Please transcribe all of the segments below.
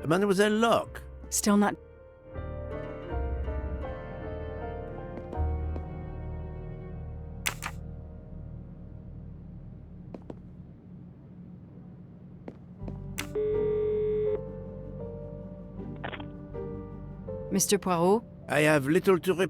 Mademoiselle Locke. Still not... Mr. Poirot? I have little to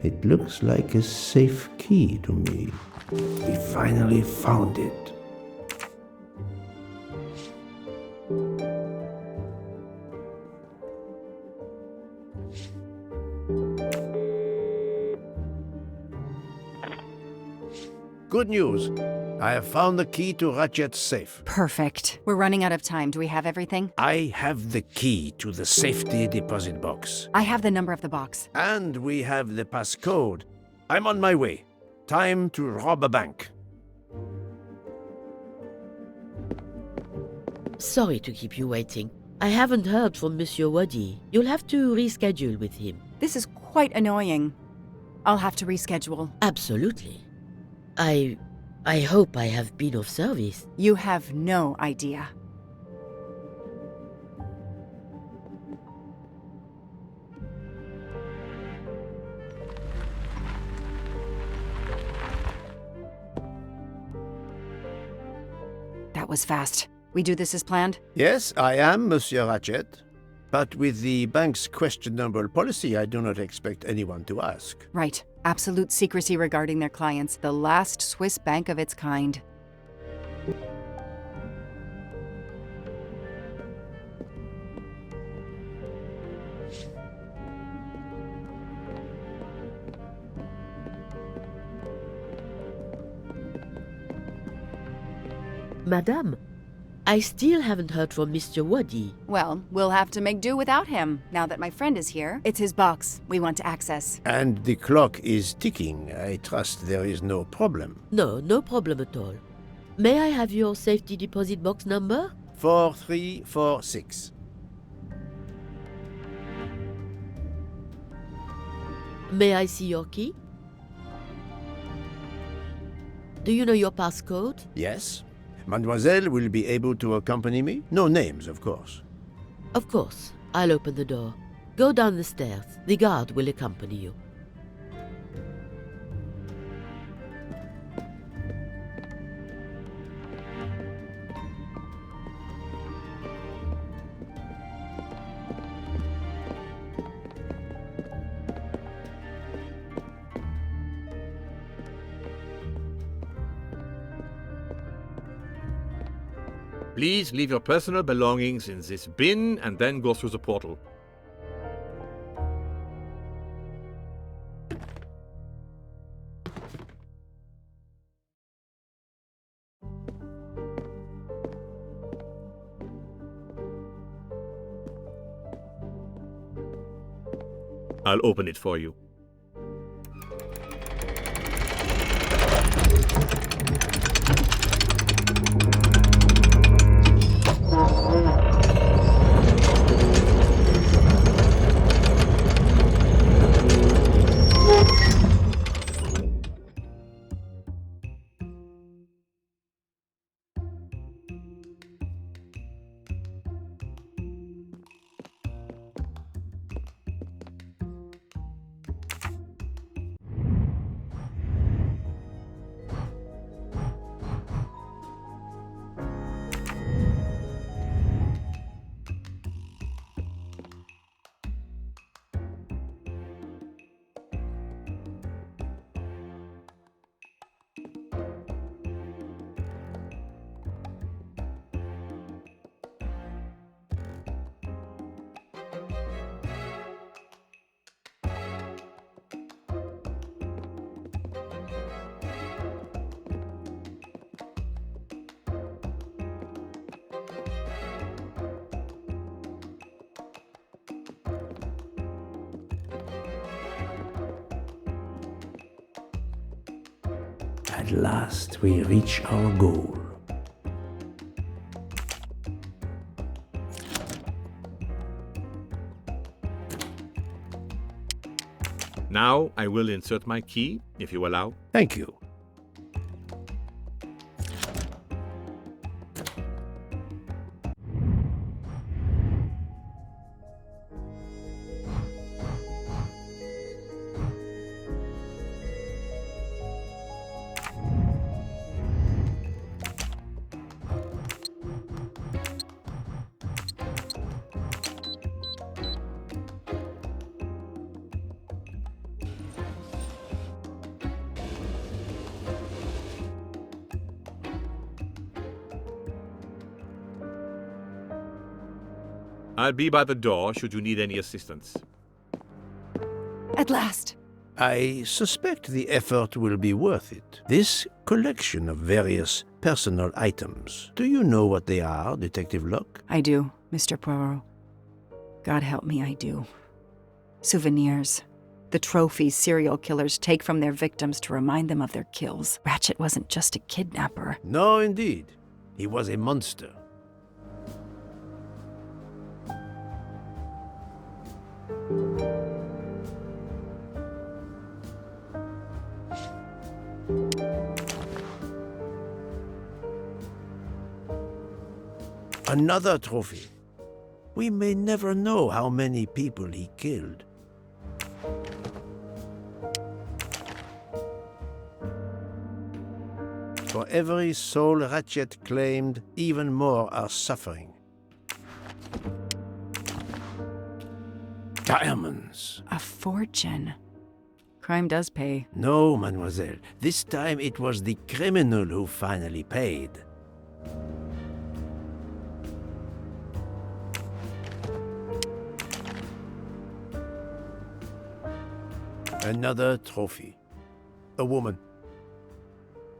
It looks like a safe key to me. We finally found it. Good news. I have found the key to Ratchet's safe. Perfect. We're running out of time. Do we have everything? I have the key to the safety deposit box. I have the number of the box. And we have the passcode. I'm on my way. Time to rob a bank. Sorry to keep you waiting. I haven't heard from Monsieur Wadi. You'll have to reschedule with him. This is quite annoying. I'll have to reschedule. Absolutely. I hope I have been of service. You have no idea. That was fast. We do this as planned? Yes, I am, Monsieur Ratchet. But with the bank's questionable policy, I do not expect anyone to ask. Right. Absolute secrecy regarding their clients. The last Swiss bank of its kind. Madame, I still haven't heard from Mr. Wadi. Well, we'll have to make do without him, now that my friend is here. It's his box we want to access. And the clock is ticking. I trust there is no problem. No problem at all. May I have your safety deposit box number? 4346. May I see your key? Do you know your passcode? Yes. Mademoiselle will be able to accompany me? No names, of course. Of course. I'll open the door. Go down the stairs. The guard will accompany you. Please leave your personal belongings in this bin and then go through the portal. I'll open it for you. At last we reach our goal. Now I will insert my key, if you allow. Thank you. I'll be by the door should you need any assistance. At last! I suspect the effort will be worth it. This collection of various personal items. Do you know what they are, Detective Locke? I do, Mr. Poirot. God help me, I do. Souvenirs. The trophies serial killers take from their victims to remind them of their kills. Ratchet wasn't just a kidnapper. No, indeed. He was a monster. Another trophy. We may never know how many people he killed. For every soul Ratchet claimed, even more are suffering. Diamonds. A fortune. Crime does pay. No, mademoiselle. This time it was the criminal who finally paid. Another trophy. A woman.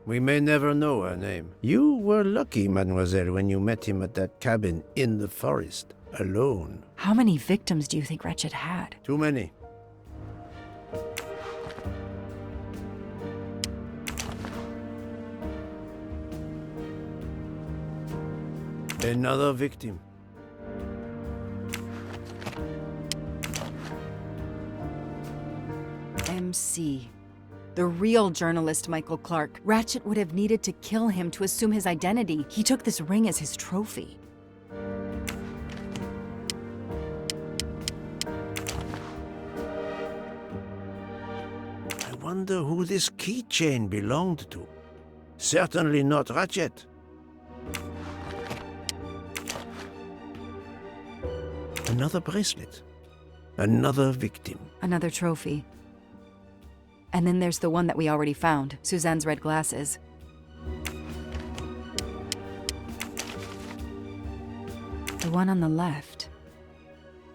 We may never know her name. You were lucky, mademoiselle, when you met him at that cabin in the forest, alone. How many victims do you think Ratchet had? Too many. Another victim. MC. The real journalist Michael Clark. Ratchet would have needed to kill him to assume his identity. He took this ring as his trophy. I wonder who this keychain belonged to. Certainly not Ratchet. Another bracelet. Another victim. Another trophy. And then there's the one that we already found, Suzanne's red glasses. The one on the left.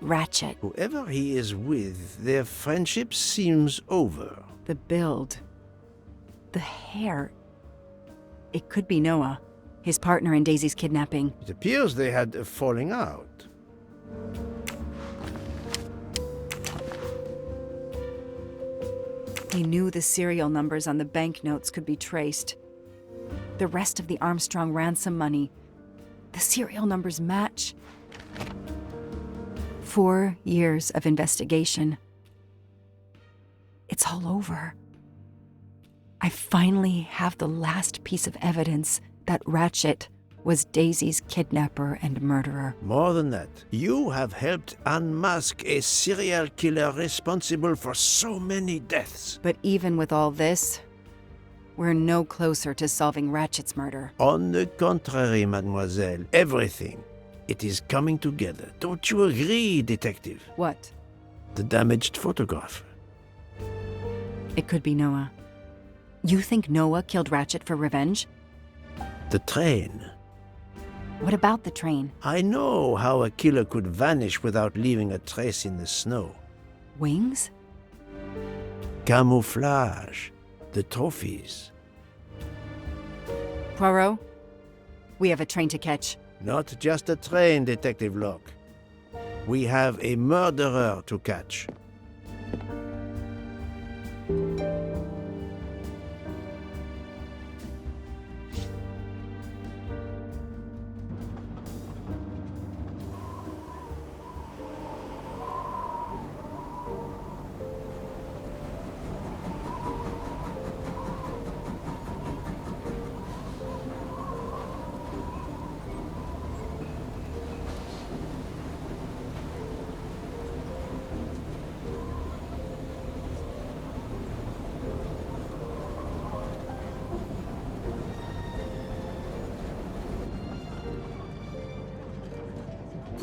Ratchet. Whoever he is with, their friendship seems over. The build. The hair. It could be Noah, his partner in Daisy's kidnapping. It appears they had a falling out. He knew the serial numbers on the banknotes could be traced. The rest of the Armstrong ransom money. The serial numbers match. 4 years of investigation. It's all over. I finally have the last piece of evidence that Ratchet was Daisy's kidnapper and murderer. More than that, you have helped unmask a serial killer responsible for so many deaths. But even with all this, we're no closer to solving Ratchet's murder. On the contrary, mademoiselle, everything. It is coming together. Don't you agree, detective? What? The damaged photograph. It could be Noah. You think Noah killed Ratchet for revenge? The train. What about the train? I know how a killer could vanish without leaving a trace in the snow. Wings? Camouflage. The trophies. Poirot? We have a train to catch. Not just a train, Detective Locke. We have a murderer to catch.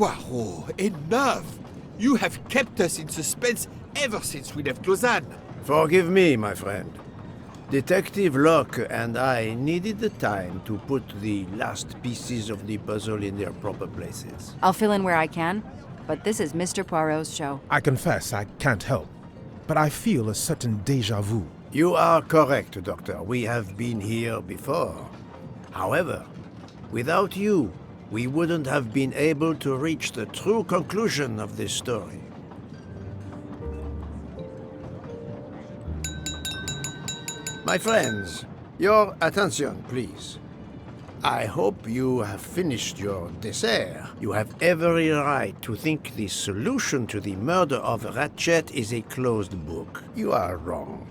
Poirot, enough! You have kept us in suspense ever since we left Lausanne. Forgive me, my friend. Detective Locke and I needed the time to put the last pieces of the puzzle in their proper places. I'll fill in where I can, but this is Mr. Poirot's show. I confess I can't help, but I feel a certain déjà vu. You are correct, Doctor. We have been here before. However, without you, we wouldn't have been able to reach the true conclusion of this story. My friends, your attention, please. I hope you have finished your dessert. You have every right to think the solution to the murder of Ratchet is a closed book. You are wrong.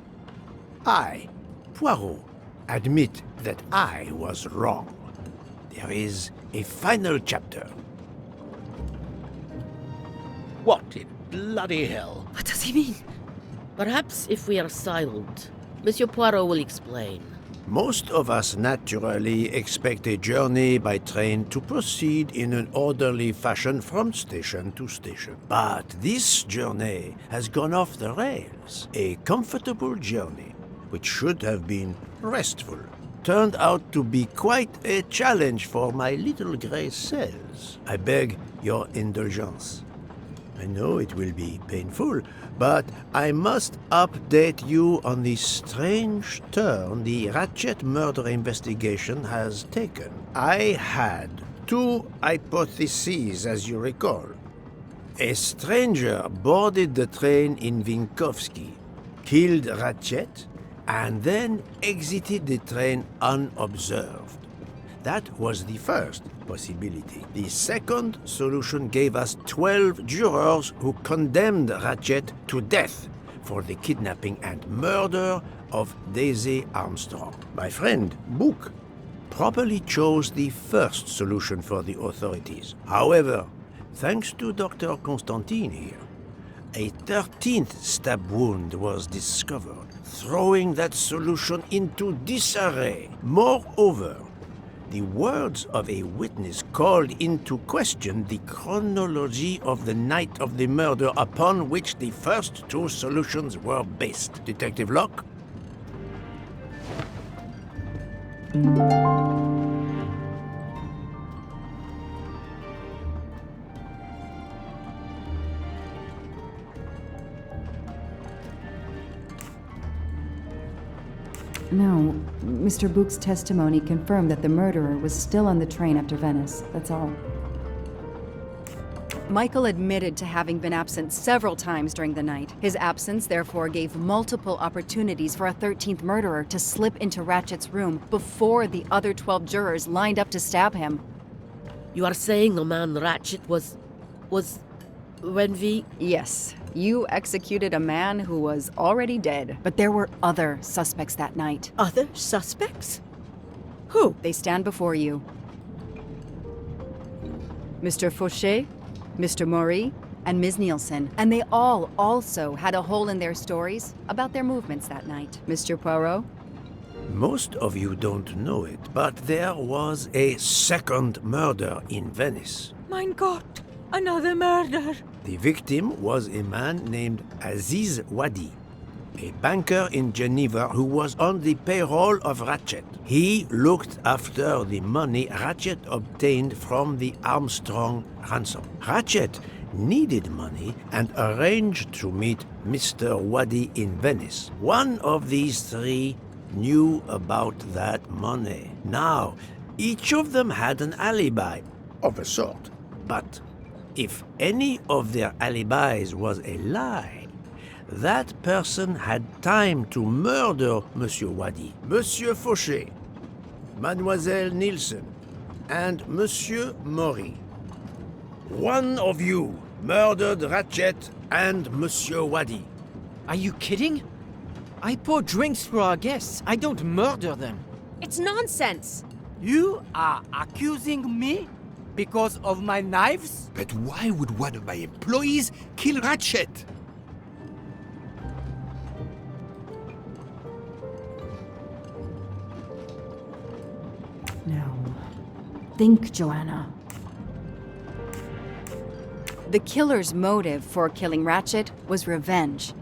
I, Poirot, admit that I was wrong. There is a final chapter. What in bloody hell? What does he mean? Perhaps if we are silent, Monsieur Poirot will explain. Most of us naturally expect a journey by train to proceed in an orderly fashion from station to station. But this journey has gone off the rails. A comfortable journey, which should have been restful, turned out to be quite a challenge for my little gray cells. I beg your indulgence. I know it will be painful, but I must update you on the strange turn the Ratchet murder investigation has taken. I had two hypotheses, as you recall. A stranger boarded the train in Vinkovsky, killed Ratchet, and then exited the train unobserved. That was the first possibility. The second solution gave us 12 jurors who condemned Ratchet to death for the kidnapping and murder of Daisy Armstrong. My friend, Book, properly chose the first solution for the authorities. However, thanks to Dr. Constantine here, a 13th stab wound was discovered, throwing that solution into disarray. Moreover, the words of a witness called into question the chronology of the night of the murder upon which the first two solutions were based. Detective Locke? No, Mr. Book's testimony confirmed that the murderer was still on the train after Venice, that's all. Michael admitted to having been absent several times during the night. His absence therefore gave multiple opportunities for a 13th murderer to slip into Ratchet's room before the other 12 jurors lined up to stab him. You are saying the man Ratchet was... when we... Yes, you executed a man who was already dead. But there were other suspects that night. Other suspects? Who? They stand before you. Mr. Fauché, Mr. Maury, and Ms. Nielsen. And they all also had a hole in their stories about their movements that night. Mr. Poirot? Most of you don't know it, but there was a second murder in Venice. Mein Gott, another murder. The victim was a man named Aziz Wadi, a banker in Geneva who was on the payroll of Ratchet. He looked after the money Ratchet obtained from the Armstrong ransom. Ratchet needed money and arranged to meet Mr. Wadi in Venice. One of these three knew about that money. Now, each of them had an alibi of a sort, but if any of their alibis was a lie, that person had time to murder Monsieur Wadi, Monsieur Fauché, Mademoiselle Nielsen, and Monsieur Maury. One of you murdered Ratchet and Monsieur Wadi. Are you kidding? I pour drinks for our guests. I don't murder them. It's nonsense. You are accusing me because of my knives? But why would one of my employees kill Ratchet? No. Think, Joanna. The killer's motive for killing Ratchet was revenge,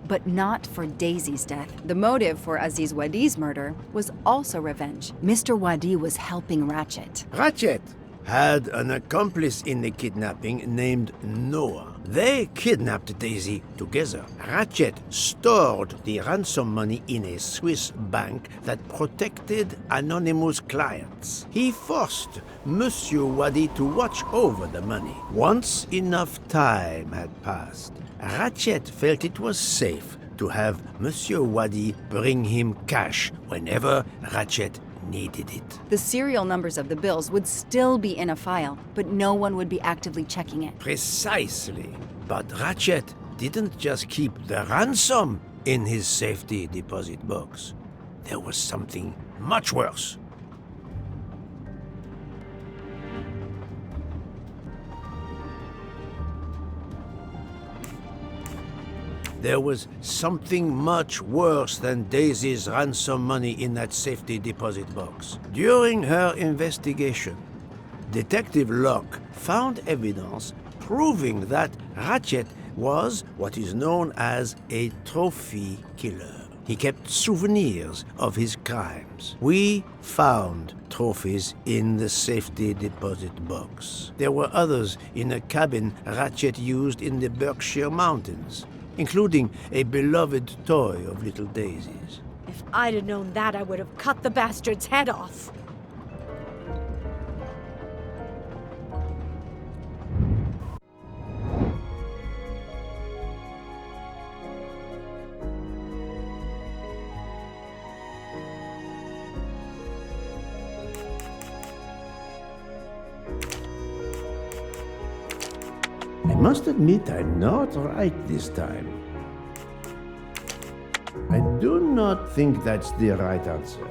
but not for Daisy's death. The motive for Aziz Wadi's murder was also revenge. Mr. Wadi was helping Ratchet. Ratchet had an accomplice in the kidnapping named Noah. They kidnapped Daisy together. Ratchet stored the ransom money in a Swiss bank that protected anonymous clients. He forced Monsieur Wadi to watch over the money. Once enough time had passed, Ratchet felt it was safe to have Monsieur Wadi bring him cash whenever Ratchet needed it. The serial numbers of the bills would still be in a file, but no one would be actively checking it. Precisely. But Ratchet didn't just keep the ransom in his safety deposit box. There was something much worse. There was something much worse than Daisy's ransom money in that safety deposit box. During her investigation, Detective Locke found evidence proving that Ratchet was what is known as a trophy killer. He kept souvenirs of his crimes. We found trophies in the safety deposit box. There were others in a cabin Ratchet used in the Berkshire Mountains, including a beloved toy of little Daisy's. If I'd have known that, I would have cut the bastard's head off. I must admit I'm not right this time. I do not think that's the right answer.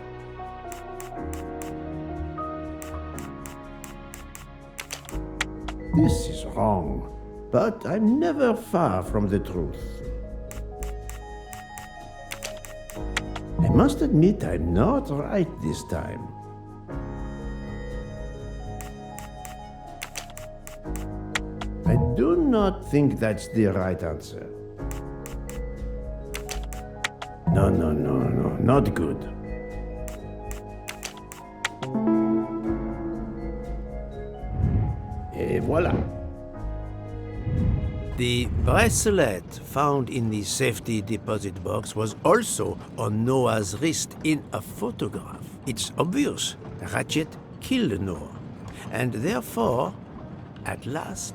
This is wrong, but I'm never far from the truth. I must admit I'm not right this time. I do not think that's the right answer. No, not good. Et voilà. The bracelet found in the safety deposit box was also on Noah's wrist in a photograph. It's obvious Ratchet killed Noah, and therefore, at last,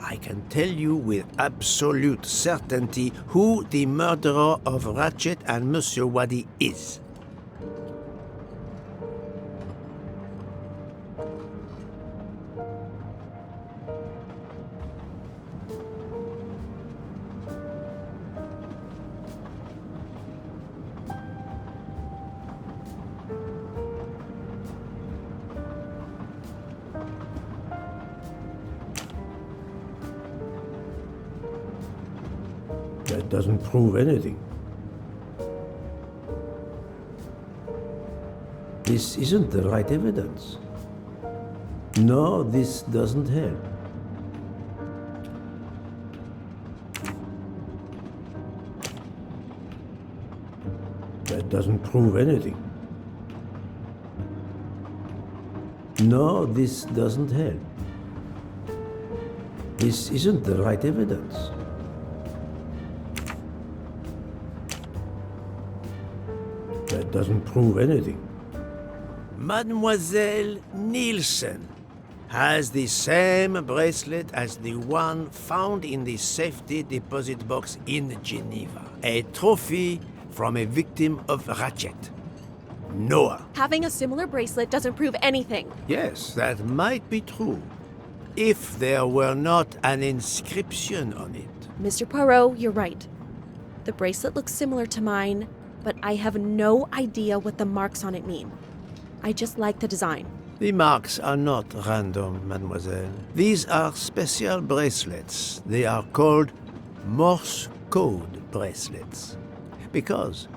I can tell you with absolute certainty who the murderer of Ratchet and Monsieur Wadi is. That doesn't prove anything. This isn't the right evidence. No, this doesn't help. That doesn't prove anything. No, this doesn't help. This isn't the right evidence. That doesn't prove anything. Mademoiselle Nielsen has the same bracelet as the one found in the safety deposit box in Geneva. A trophy from a victim of Ratchet. Noah. Having a similar bracelet doesn't prove anything. Yes, that might be true, if there were not an inscription on it. Mr. Poirot, you're right. The bracelet looks similar to mine, but I have no idea what the marks on it mean. I just like the design. The marks are not random, mademoiselle. These are special bracelets. They are called Morse code bracelets. Because,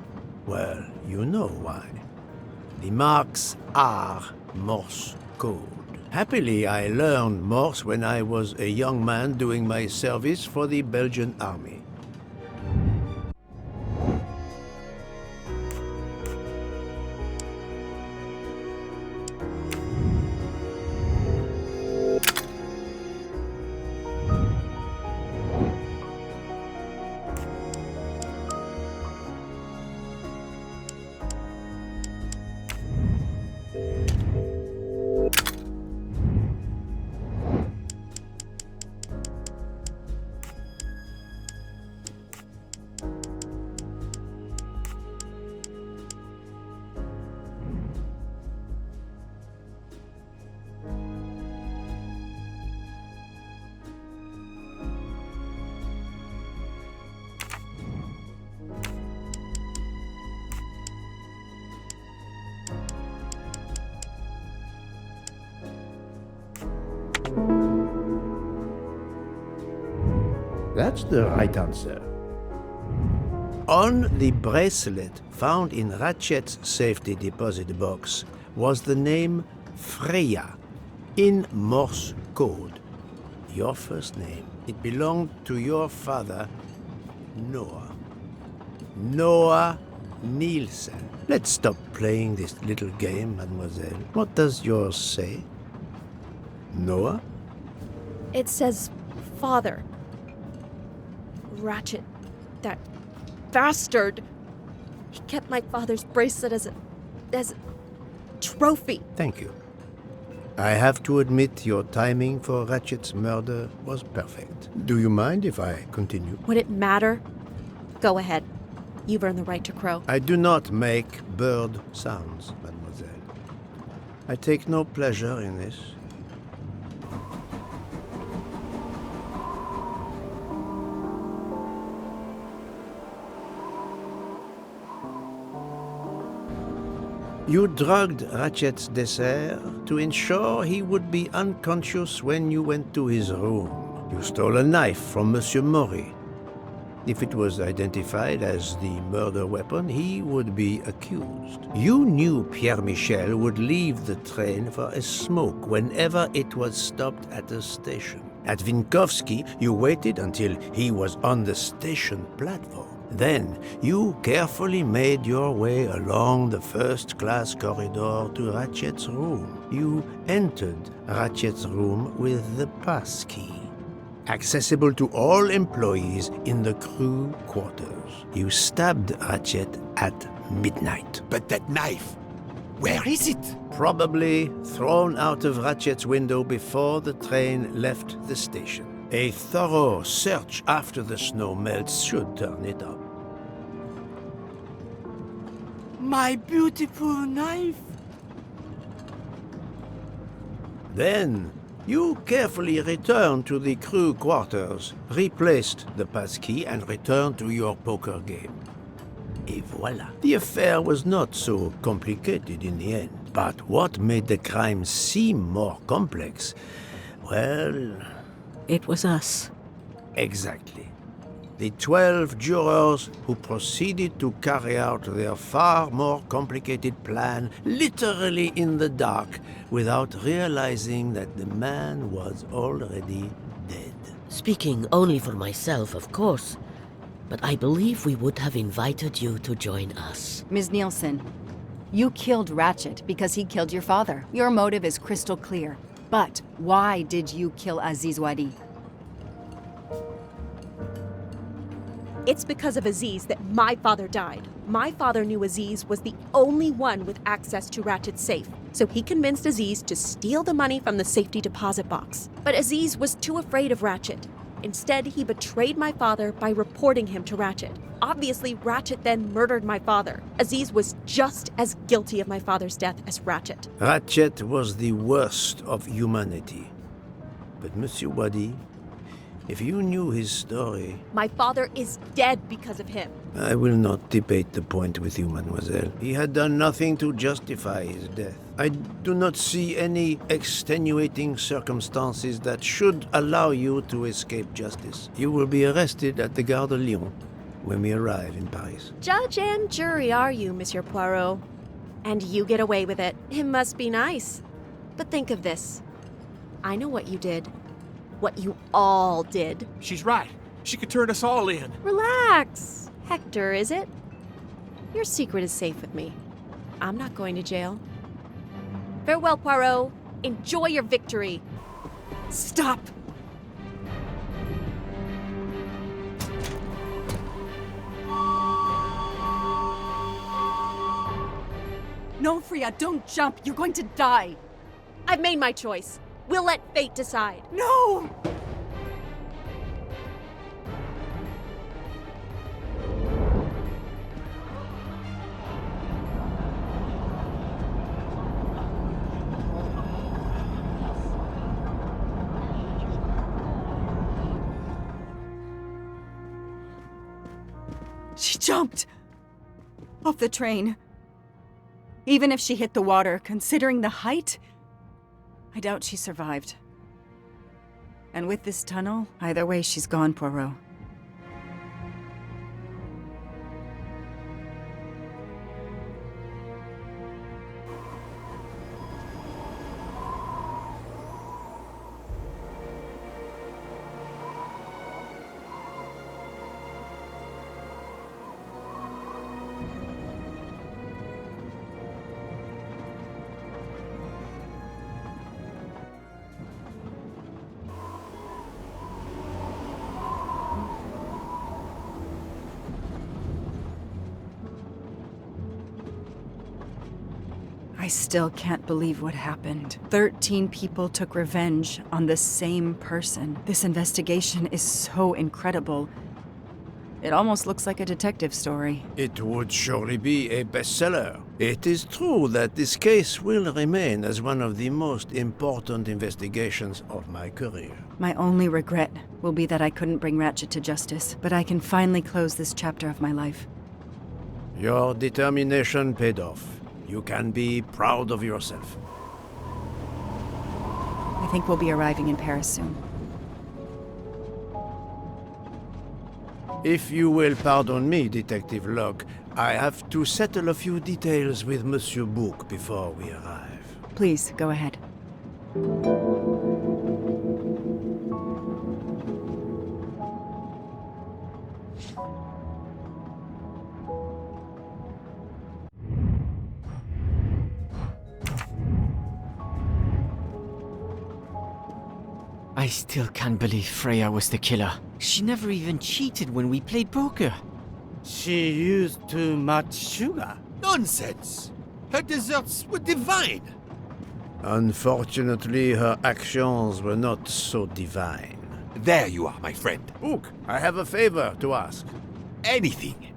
well, you know why. The marks are Morse code. Happily, I learned Morse when I was a young man doing my service for the Belgian army. That's the right answer. On the bracelet found in Ratchet's safety deposit box was the name Freya in Morse code. Your first name. It belonged to your father, Noah. Noah Nielsen. Let's stop playing this little game, mademoiselle. What does yours say? Noah? It says father. Ratchet, that bastard. He kept my father's bracelet as a trophy. Thank you. I have to admit your timing for Ratchet's murder was perfect. Do you mind if I continue? Would it matter? Go ahead. You've earned the right to crow. I do not make bird sounds, mademoiselle. I take no pleasure in this. You drugged Ratchet's dessert to ensure he would be unconscious when you went to his room. You stole a knife from Monsieur Maury. If it was identified as the murder weapon, he would be accused. You knew Pierre Michel would leave the train for a smoke whenever it was stopped at a station. At Vinkovsky, you waited until he was on the station platform. Then, you carefully made your way along the first-class corridor to Ratchet's room. You entered Ratchet's room with the pass key, accessible to all employees in the crew quarters. You stabbed Ratchet at midnight. But that knife, where is it? Probably thrown out of Ratchet's window before the train left the station. A thorough search after the snow melts should turn it up. My beautiful knife. Then, you carefully returned to the crew quarters, replaced the passkey, and returned to your poker game. Et voilà. The affair was not so complicated in the end. But what made the crime seem more complex? Well... It was us. Exactly. The 12 jurors who proceeded to carry out their far more complicated plan literally in the dark without realizing that the man was already dead. Speaking only for myself, of course, but I believe we would have invited you to join us. Ms. Nielsen, you killed Ratchet because he killed your father. Your motive is crystal clear. But why did you kill Aziz Wadi? It's because of Aziz that my father died. My father knew Aziz was the only one with access to Ratchet's safe, so he convinced Aziz to steal the money from the safety deposit box. But Aziz was too afraid of Ratchet. Instead, he betrayed my father by reporting him to Ratchet. Obviously, Ratchet then murdered my father. Aziz was just as guilty of my father's death as Ratchet. Ratchet was the worst of humanity. But Monsieur Wadi, if you knew his story... My father is dead because of him. I will not debate the point with you, mademoiselle. He had done nothing to justify his death. I do not see any extenuating circumstances that should allow you to escape justice. You will be arrested at the Gare de Lyon when we arrive in Paris. Judge and jury are you, Monsieur Poirot. And you get away with it. It must be nice. But think of this. I know what you did. What you all did. She's right. She could turn us all in. Relax. Hector, is it? Your secret is safe with me. I'm not going to jail. Farewell, Poirot. Enjoy your victory. Stop! No, Freya, don't jump. You're going to die. I've made my choice. We'll let fate decide. No! She jumped off the train. Even if she hit the water, considering the height, I doubt she survived. And with this tunnel, either way, she's gone, Poirot. I still can't believe what happened. 13 people took revenge on the same person. This investigation is so incredible. It almost looks like a detective story. It would surely be a bestseller. It is true that this case will remain as one of the most important investigations of my career. My only regret will be that I couldn't bring Ratchet to justice, but I can finally close this chapter of my life. Your determination paid off. You can be proud of yourself. I think we'll be arriving in Paris soon. If you will pardon me, Detective Locke, I have to settle a few details with Monsieur Bouc before we arrive. Please, go ahead. I still can't believe Freya was the killer. She never even cheated when we played poker. She used too much sugar. Nonsense! Her desserts were divine. Unfortunately, her actions were not so divine. There you are, my friend. Bouc, I have a favor to ask. Anything.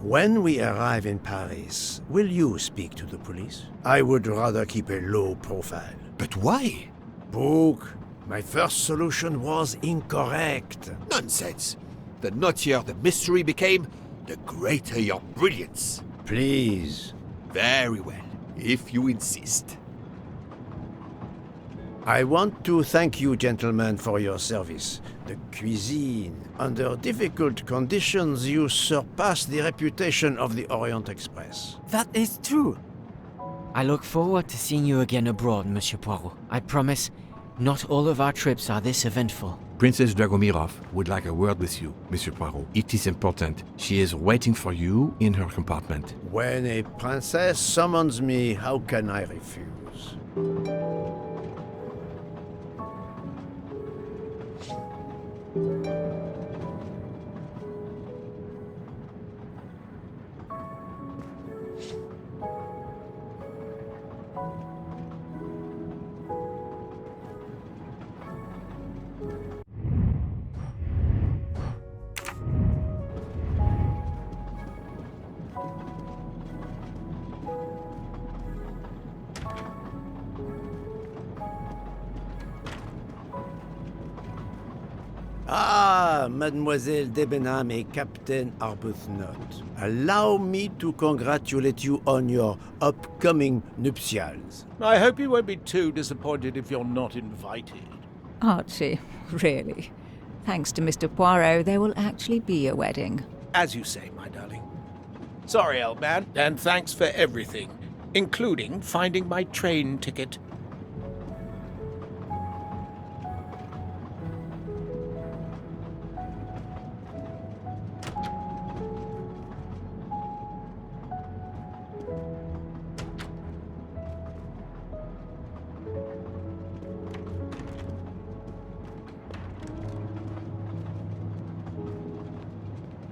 When we arrive in Paris, will you speak to the police? I would rather keep a low profile. But why? Bouc, my first solution was incorrect. Nonsense. The nuttier the mystery became, the greater your brilliance. Please. Very well, if you insist. I want to thank you, gentlemen, for your service. The cuisine. Under difficult conditions, you surpass the reputation of the Orient Express. That is true. I look forward to seeing you again abroad, Monsieur Poirot. I promise, not all of our trips are this eventful. Princess Dragomirov would like a word with you, Monsieur Poirot. It is important. She is waiting for you in her compartment. When a princess summons me, how can I refuse? Ah, Mademoiselle Debenham et Captain Arbuthnot. Allow me to congratulate you on your upcoming nuptials. I hope you won't be too disappointed if you're not invited. Archie, really? Thanks to Mr. Poirot, there will actually be a wedding. As you say, my darling. Sorry, old man, and thanks for everything, including finding my train ticket.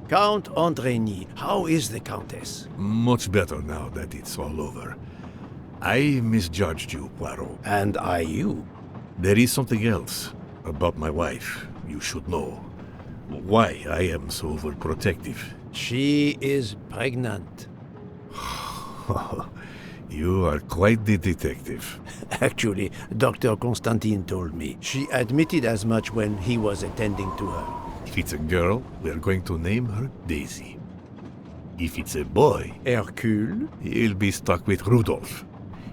Count Andrigny, how is the Countess? Much better now that it's all over. I misjudged you, Poirot. And I you. There is something else about my wife you should know. Why I am so overprotective. She is pregnant. You are quite the detective. Actually, Dr. Constantine told me. She admitted as much when he was attending to her. If it's a girl, we are going to name her Daisy. If it's a boy, Hercule? he'll be stuck with Rudolph.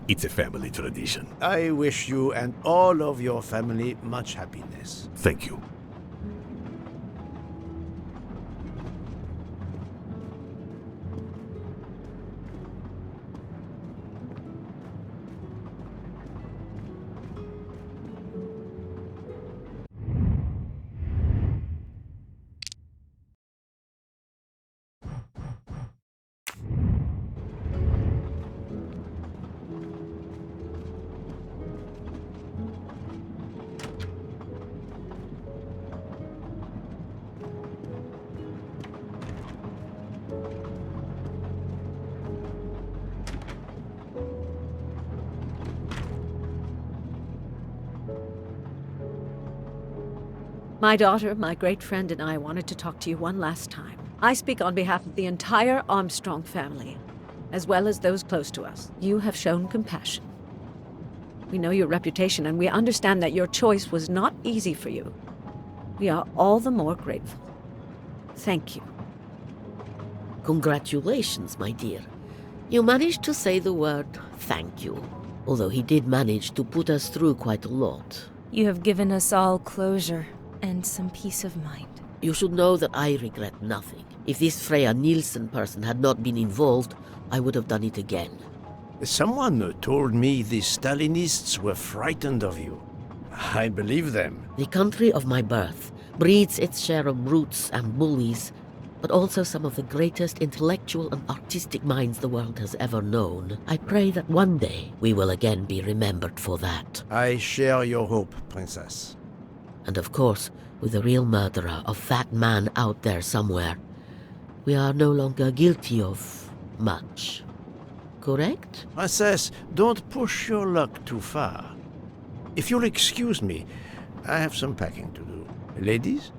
It's a family tradition. I wish you and all of your family much happiness. Thank you. My daughter, my great friend, and I wanted to talk to you one last time. I speak on behalf of the entire Armstrong family, as well as those close to us. You have shown compassion. We know your reputation, and we understand that your choice was not easy for you. We are all the more grateful. Thank you. Congratulations, my dear. You managed to say the word thank you, although he did manage to put us through quite a lot. You have given us all closure and some peace of mind. You should know that I regret nothing. If this Freya Nielsen person had not been involved, I would have done it again. Someone told me the Stalinists were frightened of you. I believe them. The country of my birth breeds its share of brutes and bullies, but also some of the greatest intellectual and artistic minds the world has ever known. I pray that one day we will again be remembered for that. I share your hope, Princess. And of course, with the real murderer of that man out there somewhere, we are no longer guilty of much. Correct? Princess, don't push your luck too far. If you'll excuse me, I have some packing to do. Ladies?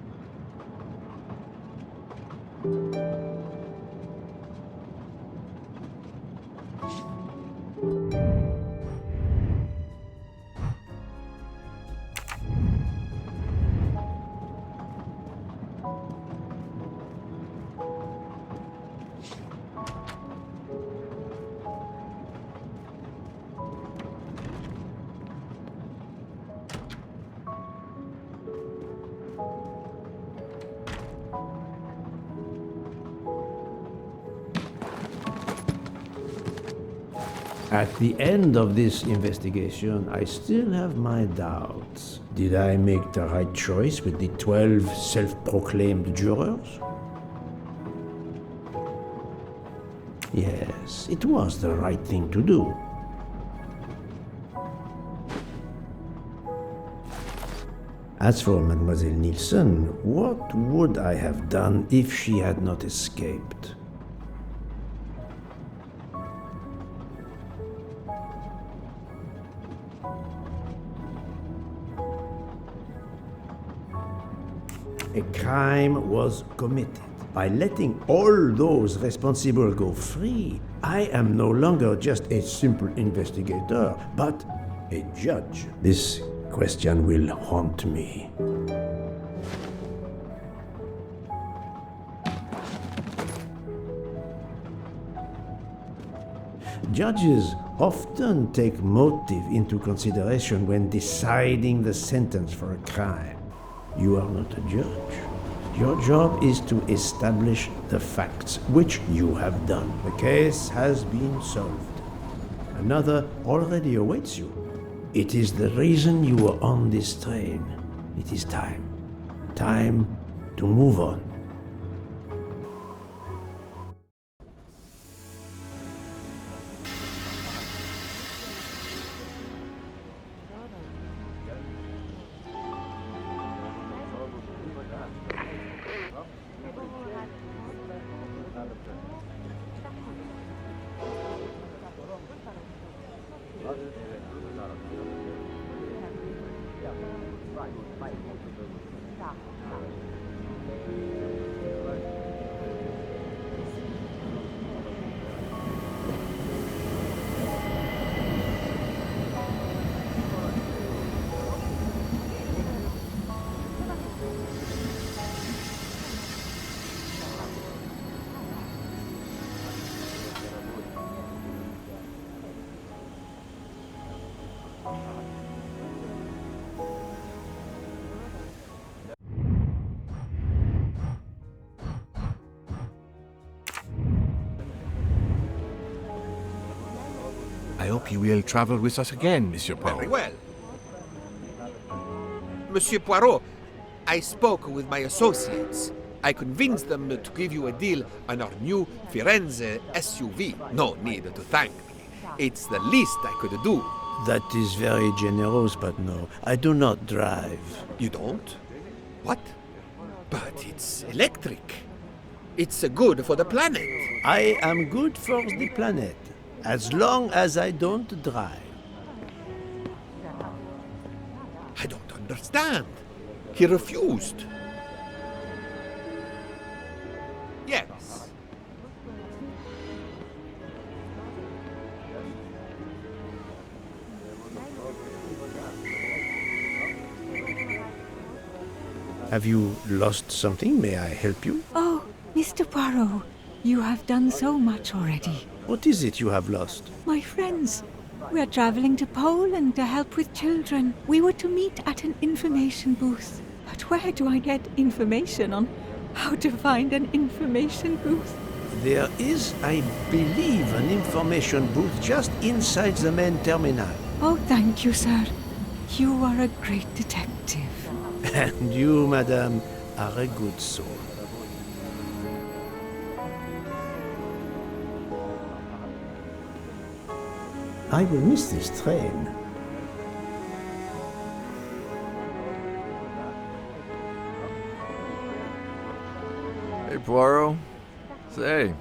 At the end of this investigation, I still have my doubts. Did I make the right choice with the 12 self-proclaimed jurors? Yes, it was the right thing to do. As for Mademoiselle Nielsen, what would I have done if she had not escaped? A crime was committed. By letting all those responsible go free, I am no longer just a simple investigator, but a judge. This question will haunt me. Judges often take motive into consideration when deciding the sentence for a crime. You are not a judge. Your job is to establish the facts, which you have done. The case has been solved. Another already awaits you. It is the reason you are on this train. It is time. Time to move on. I hope you will travel with us again, Monsieur Poirot. Very well. Monsieur Poirot, I spoke with my associates. I convinced them to give you a deal on our new Firenze SUV. No need to thank me. It's the least I could do. That is very generous, but no, I do not drive. You don't? What? But it's electric. It's good for the planet. I am good for the planet, as long as I don't drive. I don't understand. He refused. Yes. Have you lost something? May I help you? Oh, Mr. Poirot, you have done so much already. What is it you have lost? My friends, we are traveling to Poland to help with children. We were to meet at an information booth. But where do I get information on how to find an information booth? There is, I believe, an information booth just inside the main terminal. Oh, thank you, sir. You are a great detective. And you, madame, are a good soul. I will miss this train. Hey, Poirot. Say,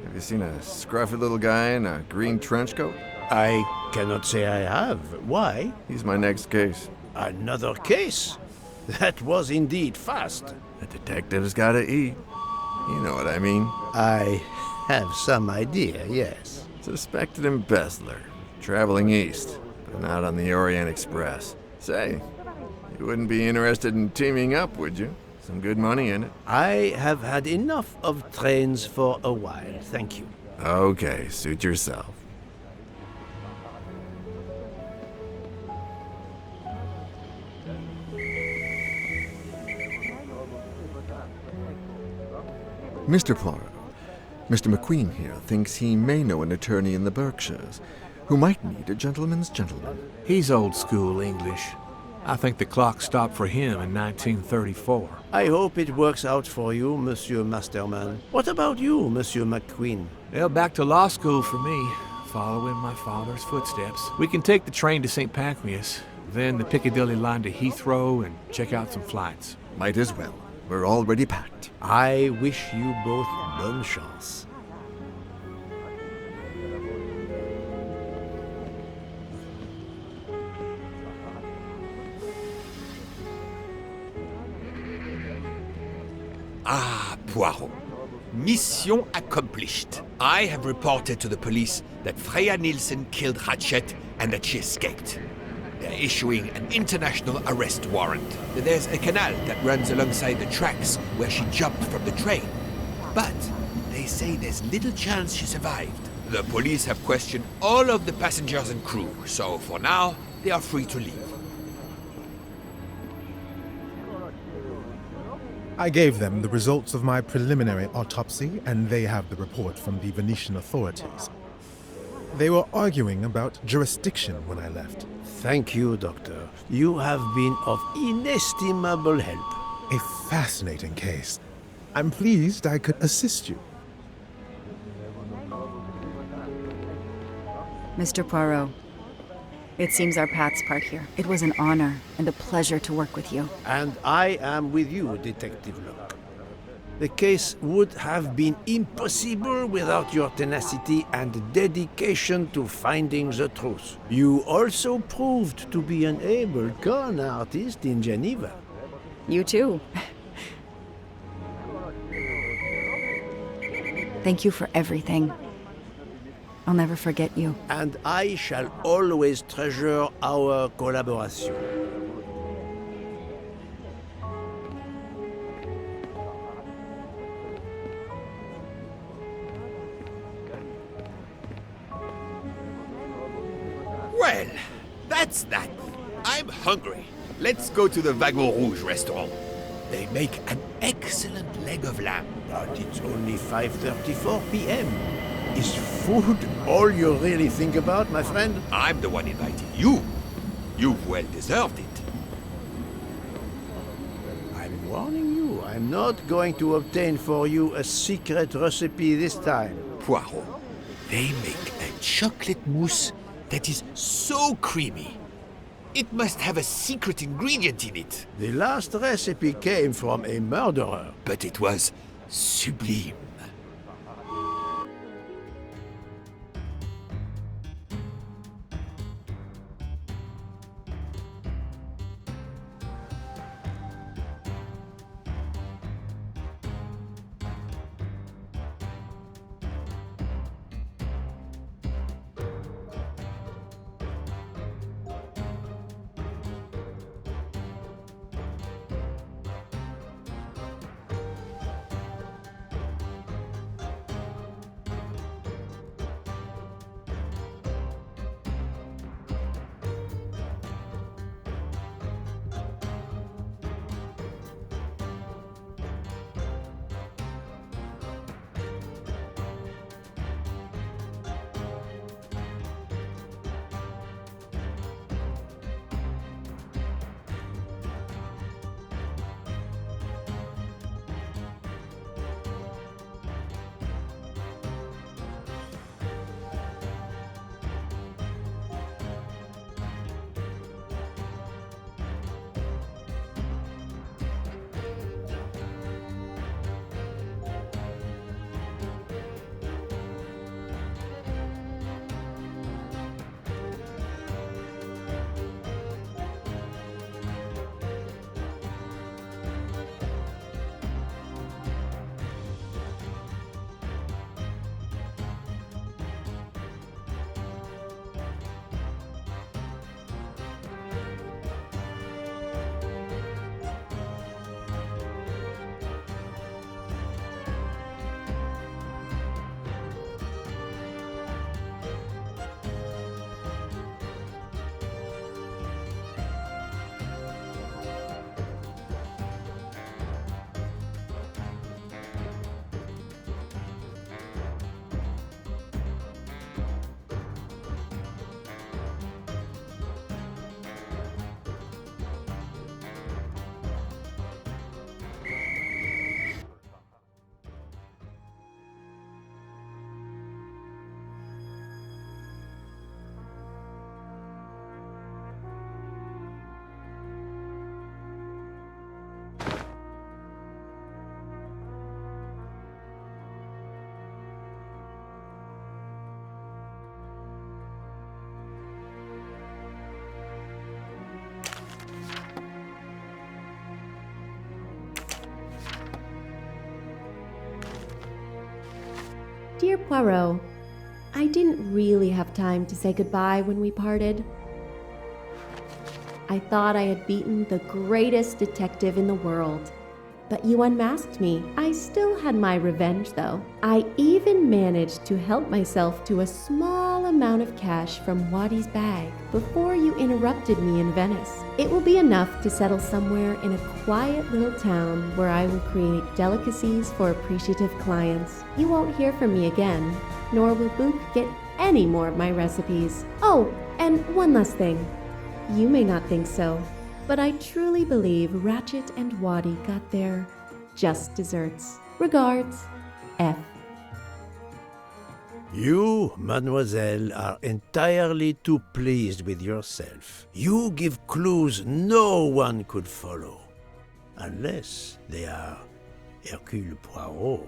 have you seen a scruffy little guy in a green trench coat? I cannot say I have. Why? He's my next case. Another case? That was indeed fast. The detective's gotta eat. You know what I mean. I have some idea, yes. Suspected embezzler. Traveling east, but not on the Orient Express. Say, you wouldn't be interested in teaming up, would you? Some good money in it. I have had enough of trains for a while, thank you. Okay, suit yourself. Mr. Poirot, Mr. McQueen here thinks he may know an attorney in the Berkshires who might need a gentleman's gentleman. He's old school English. I think the clock stopped for him in 1934. I hope it works out for you, Monsieur Masterman. What about you, Monsieur McQueen? Well, back to law school for me, following my father's footsteps. We can take the train to St. Pancras, then the Piccadilly line to Heathrow and check out some flights. Might as well. We're already packed. I wish you both bonne chance. Ah, Poirot. Mission accomplished. I have reported to the police that Freya Nielsen killed Ratchet and that she escaped. They're issuing an international arrest warrant. There's a canal that runs alongside the tracks where she jumped from the train. But they say there's little chance she survived. The police have questioned all of the passengers and crew, so for now, they are free to leave. I gave them the results of my preliminary autopsy, and they have the report from the Venetian authorities. They were arguing about jurisdiction when I left. Thank you, Doctor. You have been of inestimable help. A fascinating case. I'm pleased I could assist you. Mr. Poirot, it seems our paths part here. It was an honor and a pleasure to work with you. And I am with you, Detective Locke. The case would have been impossible without your tenacity and dedication to finding the truth. You also proved to be an able con artist in Geneva. You too. Thank you for everything. I'll never forget you. And I shall always treasure our collaboration. Well, that's that. I'm hungry. Let's go to the Wagon Rouge restaurant. They make an excellent leg of lamb. But it's only 5:34 p.m. Is food all you really think about, my friend? I'm the one inviting you. You've well deserved it. I'm warning you, I'm not going to obtain for you a secret recipe this time. Poirot, they make a chocolate mousse that is so creamy. It must have a secret ingredient in it. The last recipe came from a murderer. But it was sublime. Dear Poirot, I didn't really have time to say goodbye when we parted. I thought I had beaten the greatest detective in the world, but you unmasked me. I still had my revenge, though. I even managed to help myself to a small amount of cash from Waddy's bag before you interrupted me in Venice. It will be enough to settle somewhere in a quiet little town where I will create delicacies for appreciative clients. You won't hear from me again, nor will Book get any more of my recipes. Oh, and one last thing. You may not think so, but I truly believe Ratchet and Waddy got their just desserts. Regards, F. You, mademoiselle, are entirely too pleased with yourself. You give clues no one could follow, unless they are Hercule Poirot.